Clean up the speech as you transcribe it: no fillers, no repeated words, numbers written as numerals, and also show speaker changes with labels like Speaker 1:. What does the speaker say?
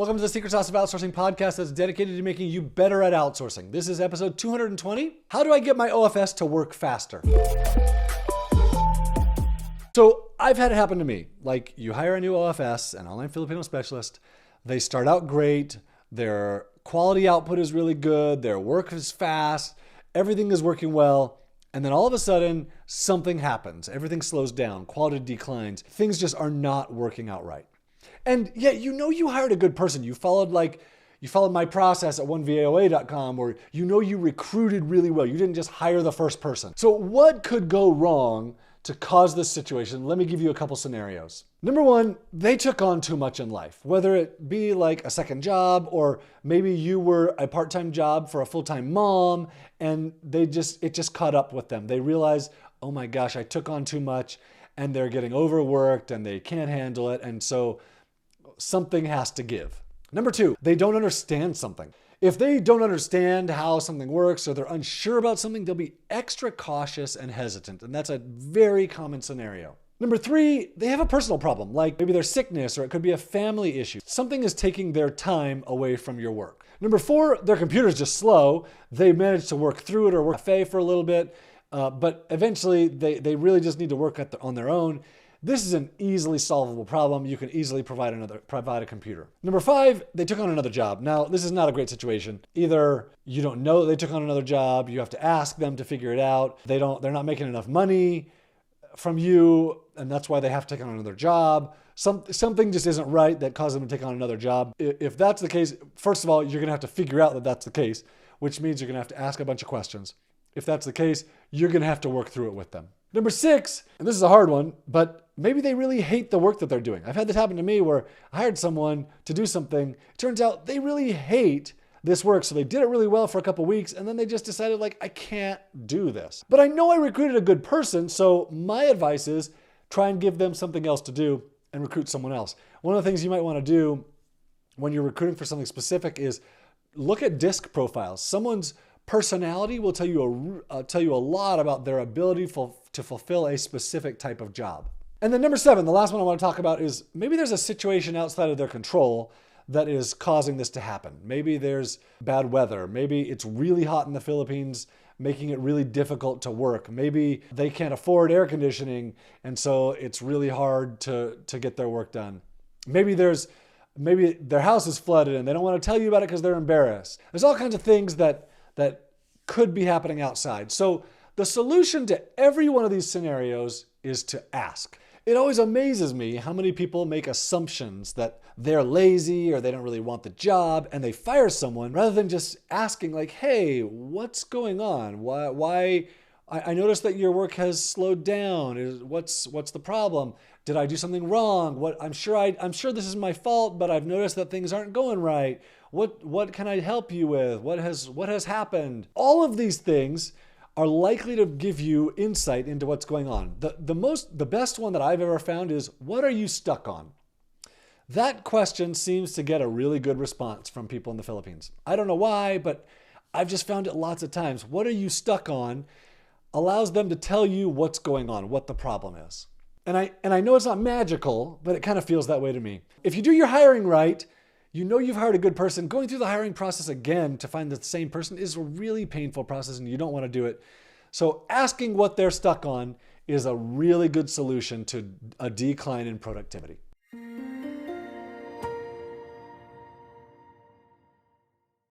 Speaker 1: Welcome to the Secret Sauce of Outsourcing podcast that's dedicated to making you better at outsourcing. This is episode 220. How do I get my OFS to work faster? So I've had it happen to me. Like, you hire a new OFS, an online Filipino specialist. They start out great. Their quality output is really good. Their work is fast. Everything is working well. And then all of a sudden, something happens. Everything slows down. Quality declines. Things just are not working out right. And yet, you hired a good person. You followed my process at onevoa.com, or you recruited really well. You didn't just hire the first person. So what could go wrong to cause this situation? Let me give you a couple scenarios. Number one, they took on too much in life, whether it be like a second job, or maybe you were a part-time job for a full-time mom, and it just caught up with them. They realized, oh my gosh, I took on too much, and they're getting overworked and they can't handle it. And so something has to give. Number two, they don't understand something. If they don't understand how something works, or they're unsure about something, they'll be extra cautious and hesitant. And that's a very common scenario. Number three, they have a personal problem, like maybe their sickness, or it could be a family issue. Something is taking their time away from your work. Number four, their computer's just slow. They managed to work through it or work cafe for a little bit, but eventually they really just need to work on their own. This is an easily solvable problem. You can easily provide a computer. Number five, they took on another job. Now, this is not a great situation. Either you don't know that they took on another job, you have to ask them to figure it out. They're not making enough money from you, and that's why they have to take on another job. Something just isn't right that caused them to take on another job. If that's the case, first of all, you're gonna have to figure out that that's the case, which means you're gonna have to ask a bunch of questions. If that's the case, you're gonna have to work through it with them. Number six, and this is a hard one, but maybe they really hate the work that they're doing. I've had this happen to me where I hired someone to do something. It turns out they really hate this work. So they did it really well for a couple weeks, and then they just decided, like, I can't do this. But I know I recruited a good person, so my advice is try and give them something else to do and recruit someone else. One of the things you might want to do when you're recruiting for something specific is look at disc profiles. Someone's personality will tell you a lot about their ability to fulfill a specific type of job. And then number seven, the last one I want to talk about is maybe there's a situation outside of their control that is causing this to happen. Maybe there's bad weather. Maybe it's really hot in the Philippines, making it really difficult to work. Maybe they can't afford air conditioning, and so it's really hard to get their work done. Maybe their house is flooded and they don't want to tell you about it because they're embarrassed. There's all kinds of things that could be happening outside. So the solution to every one of these scenarios is to ask. It always amazes me how many people make assumptions that they're lazy or they don't really want the job, and they fire someone rather than just asking, like, hey, what's going on? Why? I noticed that your work has slowed down. What's the problem? Did I do something wrong? I'm sure this is my fault, but I've noticed that things aren't going right. What can I help you with? What has happened? All of these things are likely to give you insight into what's going on. The best one that I've ever found is, what are you stuck on? That question seems to get a really good response from people in the Philippines. I don't know why, but I've just found it lots of times. What are you stuck on? Allows them to tell you what's going on, what the problem is. And I know it's not magical, but it kind of feels that way to me. If you do your hiring right, you know you've hired a good person. Going through the hiring process again to find the same person is a really painful process, and you don't want to do it. So asking what they're stuck on is a really good solution to a decline in productivity.